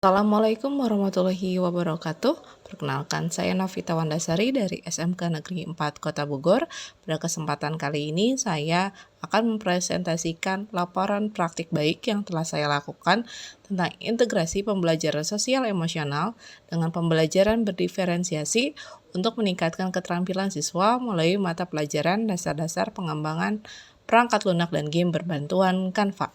Assalamualaikum warahmatullahi wabarakatuh. Perkenalkan, saya Novita Wandasari dari SMK Negeri 4 Kota Bogor. Pada kesempatan kali ini saya akan mempresentasikan laporan praktik baik yang telah saya lakukan tentang integrasi pembelajaran sosial emosional dengan pembelajaran berdiferensiasi untuk meningkatkan keterampilan siswa melalui mata pelajaran dasar-dasar pengembangan perangkat lunak dan game berbantuan Canva.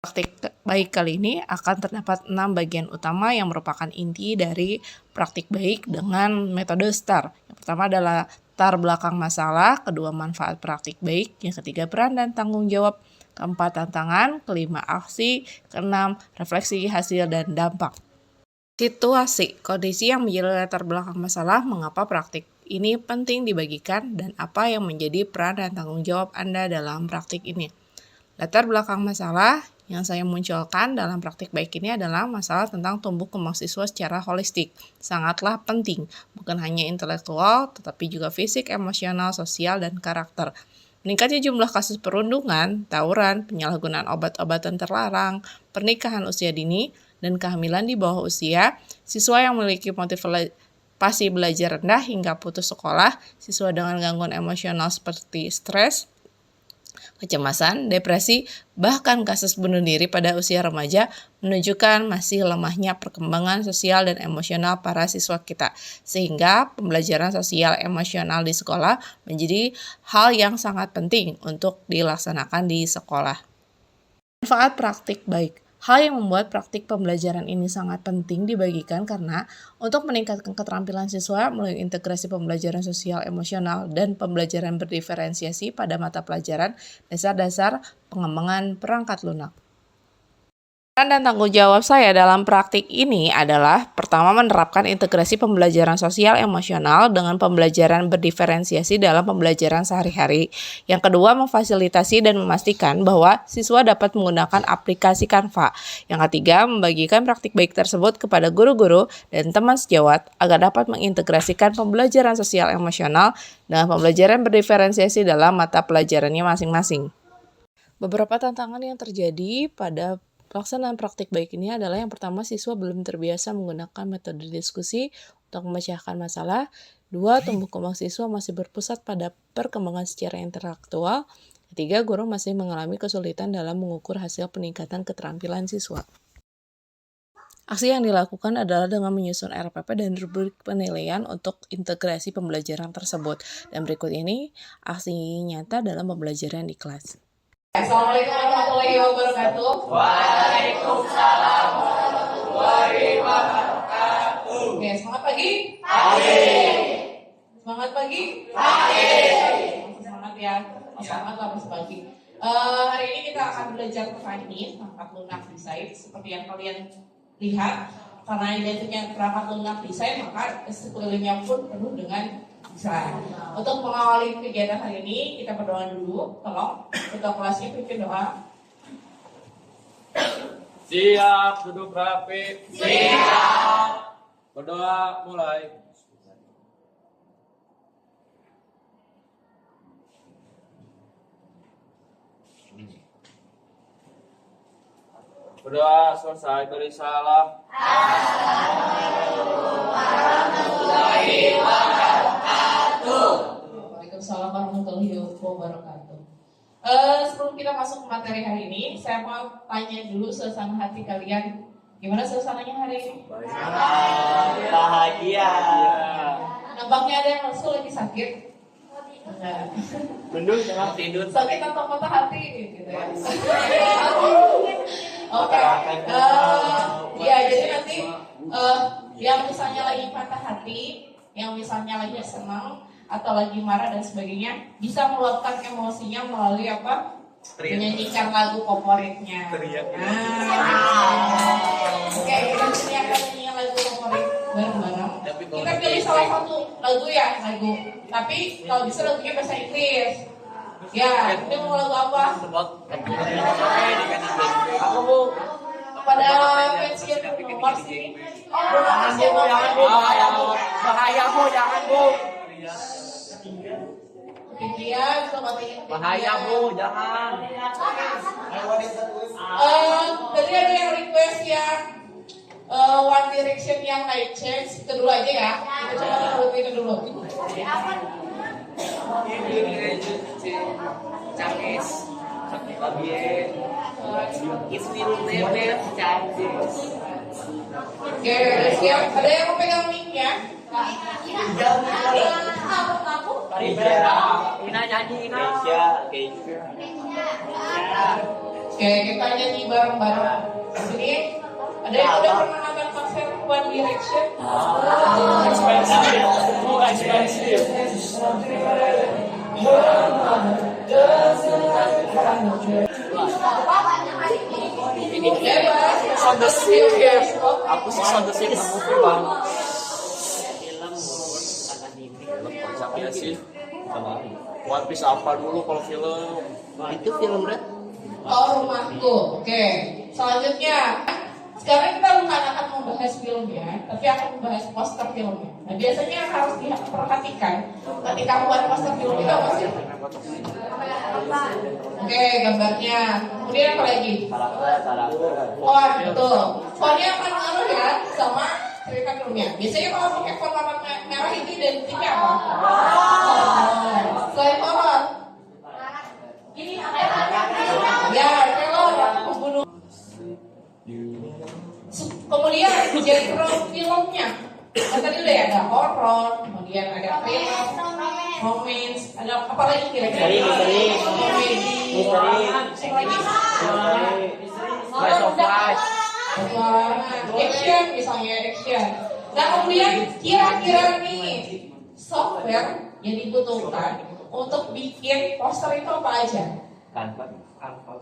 Praktik baik kali ini akan terdapat 6 bagian utama yang merupakan inti dari praktik baik dengan metode STAR. Yang pertama adalah latar belakang masalah, kedua manfaat praktik baik, yang ketiga peran dan tanggung jawab, keempat tantangan, kelima aksi, keenam refleksi hasil dan dampak. Situasi, kondisi yang menjadi latar belakang masalah, mengapa praktik ini penting dibagikan, dan apa yang menjadi peran dan tanggung jawab Anda dalam praktik ini. Latar belakang masalah yang saya munculkan dalam praktik baik ini adalah masalah tentang tumbuh kembang siswa secara holistik. Sangatlah penting, bukan hanya intelektual, tetapi juga fisik, emosional, sosial, dan karakter. Meningkatnya jumlah kasus perundungan, tawuran, penyalahgunaan obat-obatan terlarang, pernikahan usia dini, dan kehamilan di bawah usia, siswa yang memiliki motivasi belajar rendah hingga putus sekolah, siswa dengan gangguan emosional seperti stres, kecemasan, depresi, bahkan kasus bunuh diri pada usia remaja menunjukkan masih lemahnya perkembangan sosial dan emosional para siswa kita. Sehingga pembelajaran sosial emosional di sekolah menjadi hal yang sangat penting untuk dilaksanakan di sekolah. Manfaat praktik baik. Hal yang membuat praktik pembelajaran ini sangat penting dibagikan karena untuk meningkatkan keterampilan siswa melalui integrasi pembelajaran sosial emosional dan pembelajaran berdiferensiasi pada mata pelajaran dasar-dasar pengembangan perangkat lunak. Peran dan tanggung jawab saya dalam praktik ini adalah pertama menerapkan integrasi pembelajaran sosial emosional dengan pembelajaran berdiferensiasi dalam pembelajaran sehari-hari. Yang kedua, memfasilitasi dan memastikan bahwa siswa dapat menggunakan aplikasi Canva. Yang ketiga, membagikan praktik baik tersebut kepada guru-guru dan teman sejawat agar dapat mengintegrasikan pembelajaran sosial emosional dengan pembelajaran berdiferensiasi dalam mata pelajarannya masing-masing. Beberapa tantangan yang terjadi pada pelaksanaan praktik baik ini adalah yang pertama, siswa belum terbiasa menggunakan metode diskusi untuk memecahkan masalah. Dua, tumbuh kembang siswa masih berpusat pada perkembangan secara intelektual. Ketiga, guru masih mengalami kesulitan dalam mengukur hasil peningkatan keterampilan siswa. Aksi yang dilakukan adalah dengan menyusun RPP dan rubrik penilaian untuk integrasi pembelajaran tersebut. Dan berikut ini aksi nyata dalam pembelajaran di kelas. Assalamualaikum warahmatullahi wabarakatuh. Waalaikumsalam warahmatullahi wabarakatuh. Oke, semangat pagi. Pagi. Semangat pagi. Pagi. Semangat ya. Semangat habis pagi. Hari ini kita akan belajar teknis perangkat lunak desain seperti yang kalian lihat. Karena identiknya perangkat lunak desain, maka sekelilingnya pun penuh dengan desain. Untuk mengawali kegiatan hari ini, kita berdoa dulu. Tolong ketua kelasnya pimpin doa. Siap, duduk rapi. Siap. Berdoa mulai. Berdoa selesai, beri salam. Assalamualaikum warahmatullahi wabarakatuh. Waalaikumsalam warahmatullahi wabarakatuh. Sebelum kita masuk ke materi hari ini, saya mau tanya dulu suasana hati kalian. Gimana suasananya hari ini? Bahagia. Nampaknya ada yang masuk lagi sakit. Enggak. Mendung jangan tidur. Sakit atau patah hati gitu ya. Oke. Ya, jadi nanti yang misalnya lagi patah hati, yang misalnya lagi senang atau lagi marah dan sebagainya, bisa meluapkan emosinya melalui apa? Menyanyikan lagu favoritnya. Oke, kita sini akan nyanyi lagu favorit bareng-bareng. Kita pilih salah satu lagu ya, lagu. Tapi kalau bisa lagunya bahasa Inggris. Ya, ini mau lagu apa? Aku mau. Pada pensiun nomor sini. Jangan bu, bahaya bu, jangan bu. ketinggian, coba tinggi ketinggian. Bahaya Bu, jangan. Tadi ada yang request yang One Direction yang naik change, itu dulu aja ya. Kita coba itu dulu. Cangis. It will never changes. Oke, siap. Ada yang mau pegang mic-nya? Ina nyanyi Ina. Keisha. Oke, kita nyanyi bareng-bareng. Sini, ada yang udah pernah nonton konser One Direction? Bebas. On the Ship. Aku sih on the Ship movie bang. Siapa ya sih? One Piece apa dulu kalau film? Itu film red. Oh, Rumahku. Oke. Selanjutnya, sekarang kita bukan akan membahas filmnya, tapi akan membahas poster filmnya. Nah, biasanya yang harus diperhatikan ketika membuat poster film itu apa sih? Oke, gambarnya. Kemudian apa lagi? Font, betul. Fontnya akan ngaruh ya sama cerita filmnya. Biasanya kalau pakai font warna merah itu identiknya apa? Selain horor. Ini ya, teror, pembunuh. Kemudian genre filmnya. Kan tadi udah ya, ada horor, kemudian ada film, romance, ada apa lagi kira-kira? Komedi, Slice of life. action misalnya action. Nah kemudian kira-kira nih software yang dibutuhkan untuk bikin poster itu apa aja?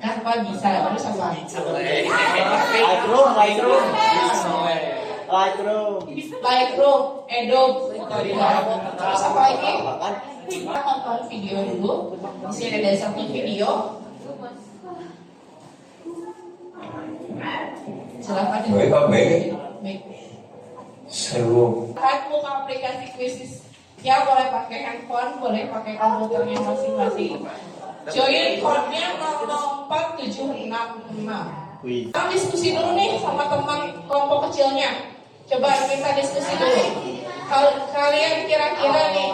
Canva bisa, terus apa? Lightroom, Adobe, terus apa lagi? Kita tonton video dulu. Di sini ada satu video. Silakan. Baik. Kan buka aplikasi Quizizz. Ya boleh pakai handphone, boleh pakai komputernya masing-masing. Join code-nya 00476. Kita diskusi dulu nih sama teman kelompok kecilnya. Coba kita diskusi dulu. Kalian kira-kira nih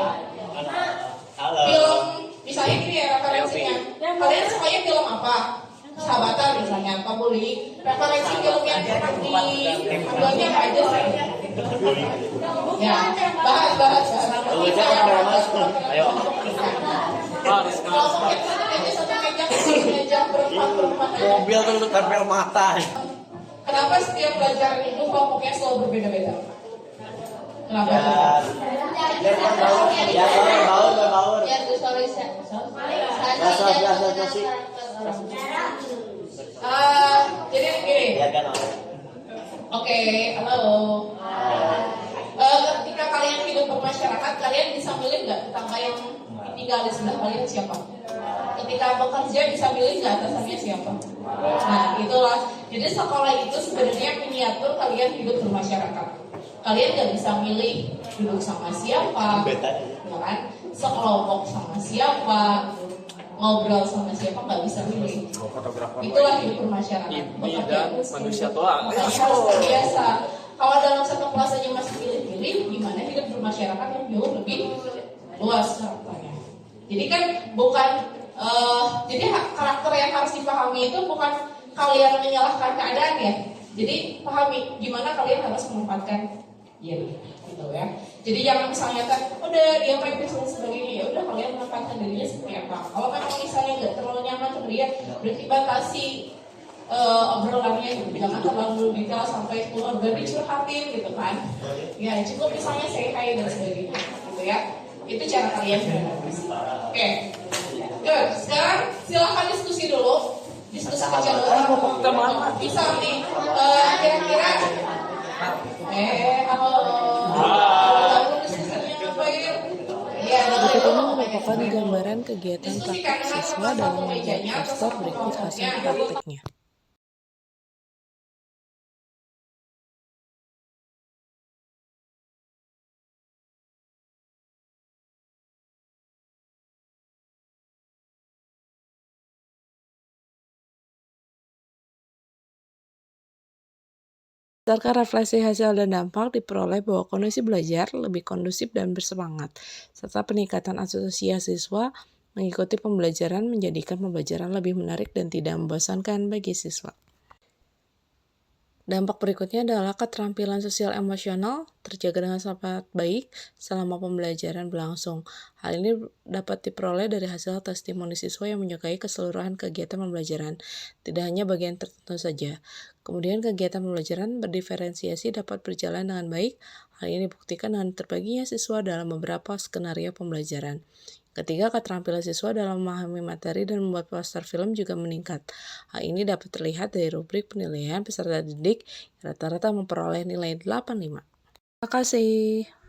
film, misalnya gini ya referensinya. Kalian sukanya film apa? Sahabatan misalnya, apa bullying? Referensi film yang pernah diambilnya apa aja sih? Ya, bahas. Ayo. Kelompok kita ada satu meja berempat. Mobil tuh tempel mata. Kenapa setiap pelajaran itu kelompoknya selalu berbeda-beda? Kenapa? Ya, jadi begini. Oke, halo. Ketika kalian hidup bermasyarakat, kalian bisa milih nggak tetangga yang tinggal di sebelah kalian siapa? Ketika bekerja bisa milih nggak atasannya siapa? Nah, itulah. Jadi sekolah itu sebenarnya miniatur kalian hidup bermasyarakat. Kalian nggak bisa milih duduk sama siapa, ya kan? Sekelompok sama siapa, ngobrol sama siapa, nggak bisa milih. Itulah hidup bermasyarakat. Ini dan manusia tua. Harus terbiasa. Kalau dalam satu kelas aja masih pilih-pilih, gimana hidup bermasyarakat yang jauh lebih luas karakternya. Jadi kan bukan, jadi karakter yang harus dipahami itu bukan kalian menyalahkan keadaan ya. Jadi pahami gimana kalian harus menempatkan diri, gitu ya. Jadi jangan misalnya kan, udah dia main dan sebagainya, ya udah kalian menempatkan dirinya seperti apa. Kalau memang misalnya nggak terlalu nyaman sama dia, berarti batasi obrolannya, gitu. Jangan terlalu detail sampai keluarga dicurhatin gitu kan. Ya cukup misalnya say hi dan sebagainya, gitu ya. Itu cara kalian beradaptasi. Oke, good. Sekarang silahkan diskusi dulu. Diskusi kecil dulu. Bisa nih, kira-kira. Halo. Diskusinya ngapain? Ya, Berikut ini merupakan gambaran kegiatan praktik siswa dalam membuat poster berikut hasil praktiknya. Berdasarkan refleksi hasil dan dampak, diperoleh bahwa kondisi belajar lebih kondusif dan bersemangat, serta peningkatan antusias siswa mengikuti pembelajaran menjadikan pembelajaran lebih menarik dan tidak membosankan bagi siswa. Dampak berikutnya adalah keterampilan sosial emosional terjaga dengan sangat baik selama pembelajaran berlangsung. Hal ini dapat diperoleh dari hasil testimoni siswa yang menyukai keseluruhan kegiatan pembelajaran, tidak hanya bagian tertentu saja. Kemudian kegiatan pembelajaran berdiferensiasi dapat berjalan dengan baik. Hal ini dibuktikan dengan terbaginya siswa dalam beberapa skenario pembelajaran. Ketiga, keterampilan siswa dalam memahami materi dan membuat poster film juga meningkat. Hal ini dapat terlihat dari rubrik penilaian peserta didik yang rata-rata memperoleh nilai 85. Terima kasih.